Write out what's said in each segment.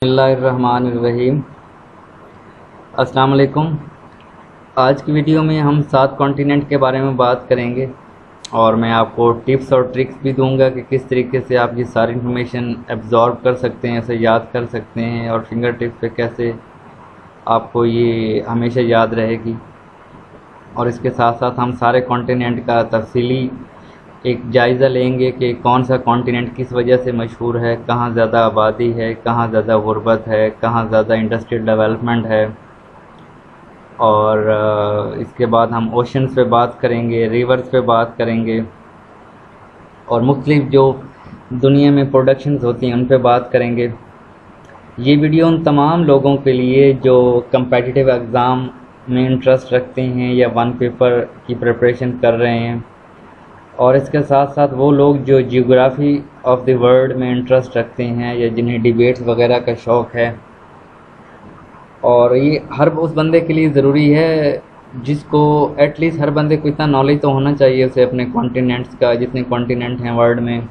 बिस्मिल्लाहिर्रहमानिर्रहीम। अस्सलाम वालेकुम। आज की वीडियो में हम 7 कॉन्टिनेंट के बारे में बात करेंगे और मैं आपको टिप्स और ट्रिक्स भी दूंगा कि किस तरीके से आप ये सारी इन्फॉर्मेशन एब्जॉर्ब कर सकते हैं, इसे याद कर सकते हैं और फिंगर टिप पे कैसे आपको ये हमेशा याद रहेगी। और इसके साथ साथ हम सारे कॉन्टिनेंट का तफसीली एक जायज़ा लेंगे कि कौन सा कॉन्टिनेंट किस वजह से मशहूर है, कहाँ ज़्यादा आबादी है, कहाँ ज़्यादा गुर्बत है, कहाँ ज़्यादा इंडस्ट्रियल डेवलपमेंट है। और इसके बाद हम ओशंस पे बात करेंगे, रिवर्स पे बात करेंगे और मुख्तलिफ जो दुनिया में प्रोडक्शंस होती हैं उन पे बात करेंगे। ये वीडियो उन तमाम लोगों के लिए जो कम्पिटिटिव एग्ज़ाम में इंटरेस्ट रखते हैं या वन पेपर की प्रिपरेशन कर रहे हैं, और इसके साथ साथ वो लोग जो जियोग्राफ़ी ऑफ द वर्ल्ड में इंटरेस्ट रखते हैं या जिन्हें डिबेट्स वगैरह का शौक़ है। और ये हर उस बंदे के लिए ज़रूरी है जिसको एटलीस्ट हर बंदे को इतना नॉलेज तो होना चाहिए उसे अपने कॉन्टिनेंट्स का, जितने कॉन्टिनेंट हैं वर्ल्ड में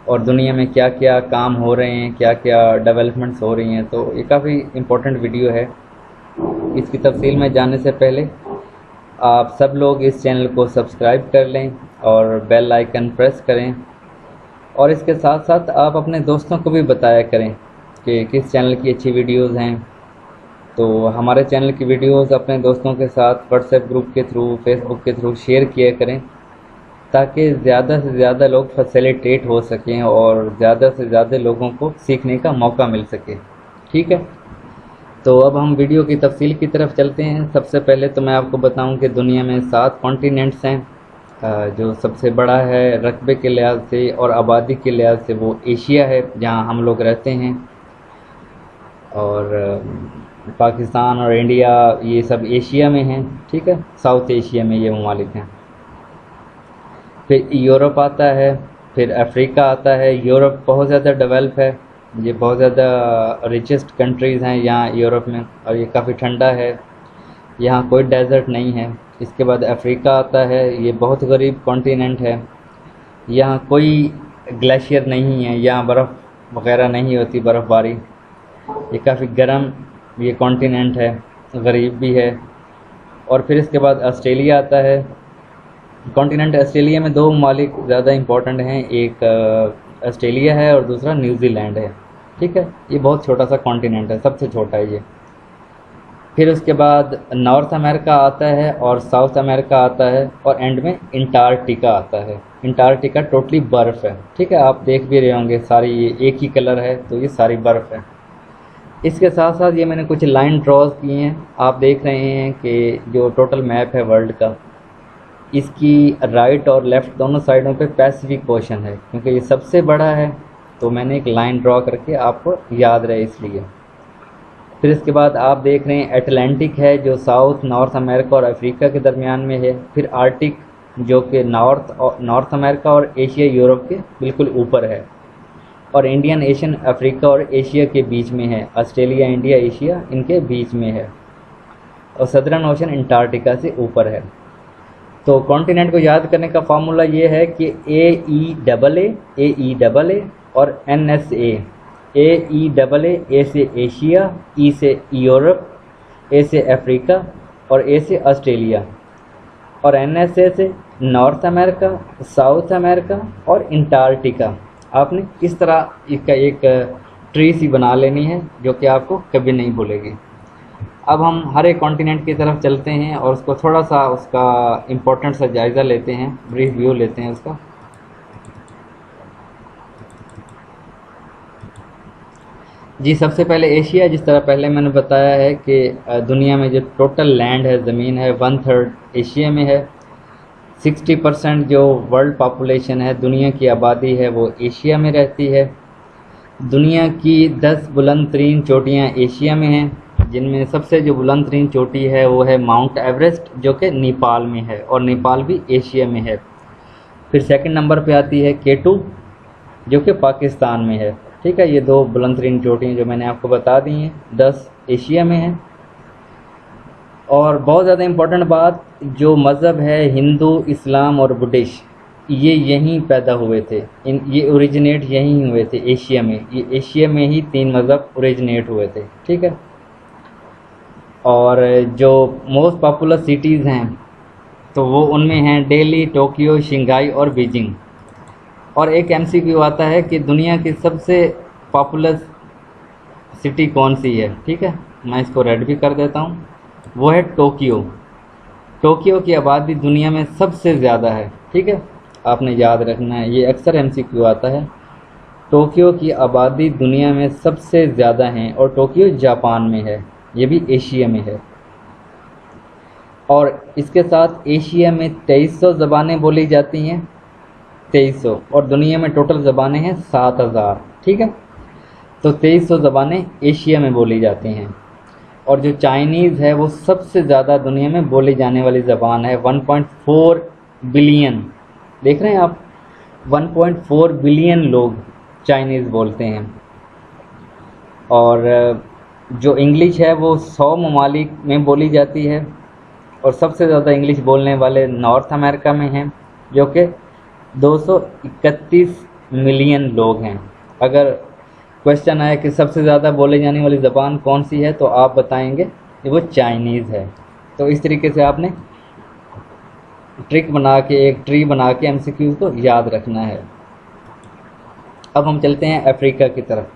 और दुनिया में क्या क्या काम हो रहे हैं, क्या क्या डेवलपमेंट्स हो रही हैं। तो ये काफ़ी इम्पोर्टेंट वीडियो है। इसकी तफसील में जाने से पहले आप सब लोग इस चैनल को सब्सक्राइब कर लें और बेल आइकन प्रेस करें, और इसके साथ साथ आप अपने दोस्तों को भी बताया करें कि किस चैनल की अच्छी वीडियोस हैं। तो हमारे चैनल की वीडियोस अपने दोस्तों के साथ व्हाट्सएप ग्रुप के थ्रू, फेसबुक के थ्रू शेयर किया करें ताकि ज़्यादा से ज़्यादा लोग फैसिलिटेट हो सकें और ज़्यादा से ज़्यादा लोगों को सीखने का मौका मिल सके। ठीक है, तो अब हम वीडियो की तफसील की तरफ चलते हैं। सबसे पहले तो मैं आपको बताऊं कि दुनिया में 7 कॉन्टिनेंट्स हैं। जो सबसे बड़ा है रकबे के लिहाज से और आबादी के लिहाज से वो एशिया है, जहां हम लोग रहते हैं। और पाकिस्तान और इंडिया ये सब एशिया में हैं। ठीक है, साउथ एशिया में ये ममालिक हैं। फिर यूरोप आता है, फिर अफ्रीका आता है। यूरोप बहुत ज़्यादा डेवलप है, ये बहुत ज़्यादा रिचेस्ट कंट्रीज़ हैं यहाँ यूरोप में, और ये काफ़ी ठंडा है, यहाँ कोई डेजर्ट नहीं है। इसके बाद अफ्रीका आता है, ये बहुत गरीब कॉन्टिनेंट है, यहाँ कोई ग्लेशियर नहीं है, यहाँ बर्फ़ वगैरह नहीं होती, बर्फ़बारी। ये काफ़ी गर्म ये कॉन्टिनेंट है, गरीब भी है। और फिर इसके बाद ऑस्ट्रेलिया आता है। कॉन्टिनेंट ऑस्ट्रेलिया में 2 ममालिक ज़्यादा इम्पोर्टेंट हैं, एक ऑस्ट्रेलिया है और दूसरा न्यूजीलैंड है। ठीक है, ये बहुत छोटा सा कॉन्टिनेंट है, सबसे छोटा है ये। फिर उसके बाद नॉर्थ अमेरिका आता है और साउथ अमेरिका आता है, और एंड में अंटार्कटिका आता है। अंटार्कटिका टोटली बर्फ़ है। ठीक है, आप देख भी रहे होंगे सारी ये एक ही कलर है, तो ये सारी बर्फ़ है। इसके साथ साथ ये मैंने कुछ लाइन ड्रॉज किए हैं। आप देख रहे हैं कि जो टोटल मैप है वर्ल्ड का, इसकी राइट और लेफ़्ट दोनों साइडों पे पैसिफिक ओशन है, क्योंकि ये सबसे बड़ा है तो मैंने एक लाइन ड्रॉ करके आपको याद रहे इसलिए। फिर इसके बाद आप देख रहे हैं अटलांटिक है जो साउथ, नॉर्थ अमेरिका और अफ्रीका के दरमियान में है। फिर आर्टिक जो कि नॉर्थ अमेरिका और एशिया यूरोप के बिल्कुल ऊपर है। और इंडियन एशियन अफ्रीका और एशिया के बीच में है। ऑस्ट्रेलिया, इंडिया, एशिया इनके बीच में है। और सदर्न ओशन अंटार्कटिका से ऊपर है। तो कॉन्टिनेंट को याद करने का फार्मूला ये है कि AE और NSA। AE से एशिया, E से यूरोप, A से अफ्रीका और A से ऑस्ट्रेलिया, और NSA से नॉर्थ अमेरिका, साउथ अमेरिका और अंटार्कटिका। आपने इस तरह इसका एक ट्री सी बना लेनी है जो कि आपको कभी नहीं भूलेगी। अब हम हर एक कॉन्टिनेंट की तरफ चलते हैं और उसको थोड़ा सा उसका इम्पोर्टेंट सा जायज़ा लेते हैं, ब्रीफ व्यू लेते हैं उसका। जी, सबसे पहले एशिया। जिस तरह पहले मैंने बताया है कि दुनिया में जो टोटल लैंड है, ज़मीन है, 1/3 एशिया में है। 60% जो वर्ल्ड पॉपुलेशन है, दुनिया की आबादी है, वो एशिया में रहती है। दुनिया की 10 बुलंद तरीन चोटियाँ एशिया में हैं, जिनमें सबसे जो बुलंद तरीन चोटी है वो है माउंट एवरेस्ट, जो कि नेपाल में है, और नेपाल भी एशिया में है। फिर सेकंड नंबर पे आती है K2 जो कि पाकिस्तान में है। ठीक है, ये 2 बुलंद तरीन चोटियाँ जो मैंने आपको बता दी हैं, 10 एशिया में हैं। और बहुत ज़्यादा इम्पोर्टेंट बात, जो मज़हब है हिंदू, इस्लाम और बुद्धिस्ट, ये यहीं पैदा हुए थे, ये ओरिजिनेट यहीं हुए थे एशिया में। ये एशिया में ही 3 मज़हब ओरिजिनेट हुए थे, ठीक है। और जो मोस्ट पॉपुलर सिटीज़ हैं तो वो उनमें हैं दिल्ली, टोक्यो, शंघाई और बीजिंग। और एक एमसीक्यू आता है कि दुनिया की सबसे पॉपुलर सिटी कौन सी है, ठीक है। मैं इसको रेड भी कर देता हूँ, वो है टोक्यो। टोक्यो की आबादी दुनिया में सबसे ज़्यादा है, ठीक है। आपने याद रखना है, ये अक्सर एमसीक्यू आता है। टोक्यो की आबादी दुनिया में सबसे ज़्यादा है और टोक्यो जापान में है, ये भी एशिया में है। और इसके साथ एशिया में 2300 ज़बानें बोली जाती हैं, 2300, और दुनिया में टोटल ज़बानें हैं 7000, ठीक है। तो 2300 ज़बानें एशिया में बोली जाती हैं। और जो चाइनीज़ है वो सबसे ज़्यादा दुनिया में बोली जाने वाली ज़बान है, 1.4 बिलियन। देख रहे हैं आप, 1.4 बिलियन लोग चाइनीज़ बोलते हैं। और जो इंग्लिश है वो 100 ममालिक में बोली जाती है, और सबसे ज़्यादा इंग्लिश बोलने वाले नॉर्थ अमेरिका में हैं, जो कि 231 मिलियन लोग हैं। अगर क्वेश्चन आए कि सबसे ज़्यादा बोली जाने वाली ज़बान कौन सी है, तो आप बताएंगे कि वो चाइनीज़ है। तो इस तरीके से आपने ट्रिक बना के, एक ट्री बना के एमसीक्यू को याद रखना है। अब हम चलते हैं अफ्रीका की तरफ।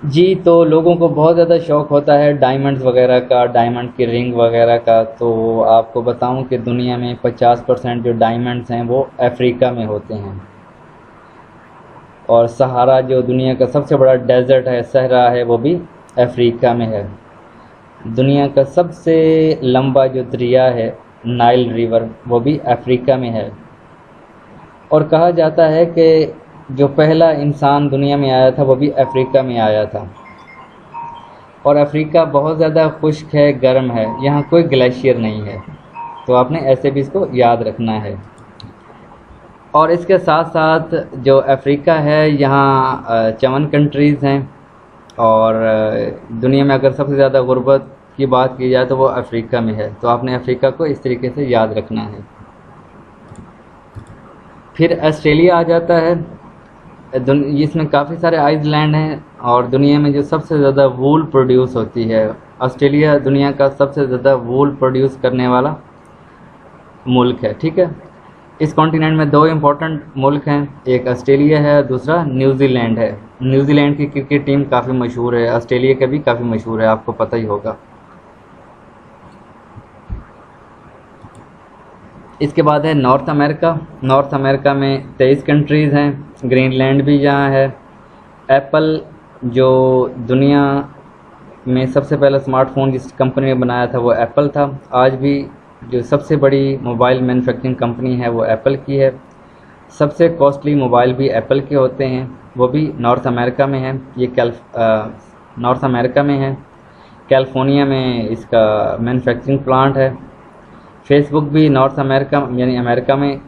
जी, तो लोगों को बहुत ज़्यादा शौक़ होता है डायमंड्स वगैरह का, डायमंड की रिंग वगैरह का। तो आपको बताऊं कि दुनिया में 50% जो डायमंड्स हैं वो अफ्रीका में होते हैं। और सहारा, जो दुनिया का सबसे बड़ा डेजर्ट है, सहरा है, वो भी अफ्रीका में है। दुनिया का सबसे लंबा जो दरिया है, नाइल रिवर, वो भी अफ्रीका में है। और कहा जाता है कि जो पहला इंसान दुनिया में आया था वो भी अफ्रीका में आया था। और अफ्रीका बहुत ज़्यादा खुश्क है, गर्म है, यहाँ कोई ग्लेशियर नहीं है। तो आपने ऐसे भी इसको याद रखना है। और इसके साथ साथ जो अफ्रीका है, यहाँ 54 कंट्रीज़ हैं। और दुनिया में अगर सबसे ज़्यादा गुर्बत की बात की जाए तो वो अफ्रीका में है। तो आपने अफ्रीका को इस तरीके से याद रखना है। फिर ऑस्ट्रेलिया आ जाता है। इसमें काफ़ी सारे आइलैंड हैं, और दुनिया में जो सबसे ज़्यादा वूल प्रोड्यूस होती है, ऑस्ट्रेलिया दुनिया का सबसे ज़्यादा वूल प्रोड्यूस करने वाला मुल्क है, ठीक है। इस कॉन्टिनेंट में 2 इम्पोर्टेंट मुल्क हैं, एक ऑस्ट्रेलिया है, दूसरा न्यूजीलैंड है। न्यूजीलैंड की क्रिकेट टीम काफ़ी मशहूर है, ऑस्ट्रेलिया का भी काफ़ी मशहूर है, आपको पता ही होगा। इसके बाद है नॉर्थ अमेरिका। नॉर्थ अमेरिका में 23 कंट्रीज़ हैं, ग्रीनलैंड भी यहाँ है। एप्पल, जो दुनिया में सबसे पहला स्मार्टफोन जिस कंपनी ने बनाया था वो एप्पल था। आज भी जो सबसे बड़ी मोबाइल मैन्युफैक्चरिंग कंपनी है वो एप्पल की है। सबसे कॉस्टली मोबाइल भी एप्पल के होते हैं, वो भी नॉर्थ अमेरिका में है। ये नॉर्थ अमेरिका में है, कैलिफोर्निया में इसका मैन्युफैक्चरिंग प्लांट है। फेसबुक भी नॉर्थ अमेरिका यानी अमेरिका में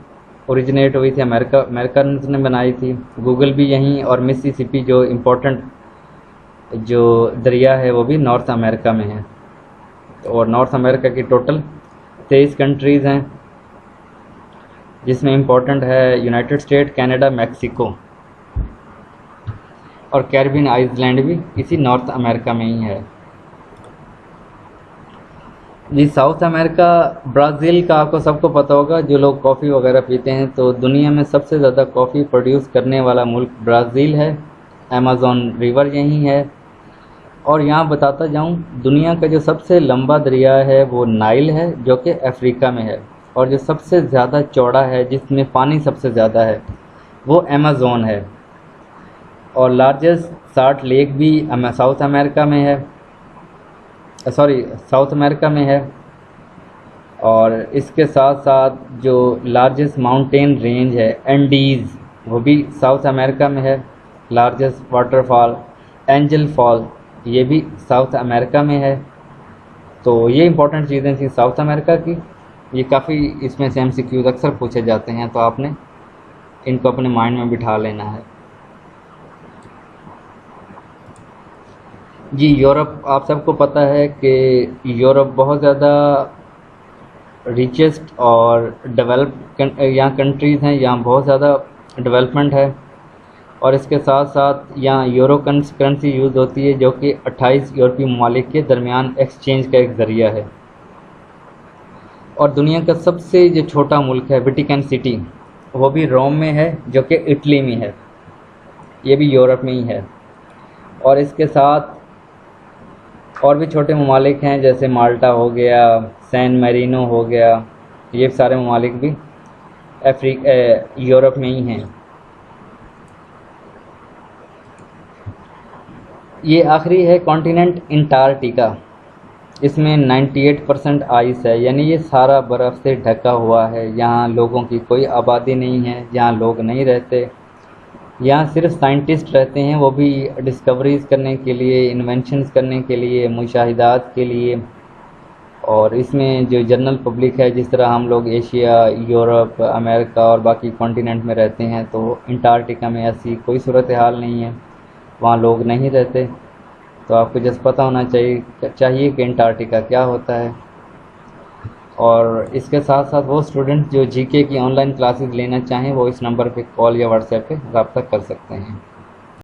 ओरिजिनेट हुई थी, अमेरिकन्स ने बनाई थी। गूगल भी यहीं, और मिसिसिपी जो इम्पोर्टेंट जो दरिया है वो भी नॉर्थ अमेरिका में है। और नॉर्थ अमेरिका की टोटल 23 कंट्रीज़ हैं, जिसमें इम्पोर्टेंट है यूनाइटेड स्टेट, कनाडा, मेक्सिको, और कैरिबियन आइलैंड भी इसी नॉर्थ अमेरिका में ही है। जी, साउथ अमेरिका, ब्राज़ील का आपको सबको पता होगा, जो लोग कॉफ़ी वगैरह पीते हैं। तो दुनिया में सबसे ज़्यादा कॉफ़ी प्रोड्यूस करने वाला मुल्क ब्राज़ील है। अमेज़न रिवर यहीं है। और यहाँ बताता जाऊँ, दुनिया का जो सबसे लंबा दरिया है वो नाइल है, जो कि अफ्रीका में है। और जो सबसे ज़्यादा चौड़ा है, जिसमें पानी सबसे ज़्यादा है, वो अमेज़न है। और लार्जेस्ट साल्ट लेक भी साउथ अमेरिका में है, साउथ अमेरिका में है। और इसके साथ साथ जो लार्जेस्ट माउंटेन रेंज है एंडीज़, वो भी साउथ अमेरिका में है। लार्जेस्ट वाटरफॉल एंजल फॉल, ये भी साउथ अमेरिका में है। तो ये इंपॉर्टेंट चीज़ें थी साउथ अमेरिका की। ये काफ़ी इसमें से एमसीक्यूज़ अक्सर पूछे जाते हैं, तो आपने इनको अपने माइंड में बिठा लेना है। जी, यूरोप, आप सबको पता है कि यूरोप बहुत ज़्यादा रिचेस्ट और डेवलप यहाँ कंट्रीज़ हैं, यहाँ बहुत ज़्यादा डेवलपमेंट है। और इसके साथ साथ यहाँ यूरो करेंसी यूज़ होती है, जो कि 28 यूरोपीय ममालिक के दरमियान एक्सचेंज का एक ज़रिया है। और दुनिया का सबसे जो छोटा मुल्क है वेटिकन सिटी, वो भी रोम में है, जो कि इटली में है, ये भी यूरोप में ही है। और इसके साथ और भी छोटे ममालिक हैं, जैसे माल्टा हो गया, सैन मैरिनो हो गया, ये सारे ममालिक भी यूरोप में ही हैं। ये आखिरी है कॉन्टिनेंट अंटार्कटिका। इसमें 98% आइस है, यानी ये सारा बर्फ़ से ढका हुआ है। यहाँ लोगों की कोई आबादी नहीं है, यहाँ लोग नहीं रहते। यहाँ सिर्फ साइंटिस्ट रहते हैं, वो भी डिस्कवरीज़ करने के लिए, इन्वेंशंस करने के लिए, मुशाहिदात के लिए। और इसमें जो जनरल पब्लिक है, जिस तरह हम लोग एशिया, यूरोप, अमेरिका और बाकी कॉन्टिनेंट में रहते हैं, तो अंटार्कटिका में ऐसी कोई सूरत हाल नहीं है, वहाँ लोग नहीं रहते। तो आपको जस्ट पता होना चाहिए कि अंटार्कटिका क्या होता है। और इसके साथ साथ वो स्टूडेंट जो जीके की ऑनलाइन क्लासेस लेना चाहें, वो इस नंबर पे कॉल या व्हाट्सएप पे रब्ता कर सकते हैं।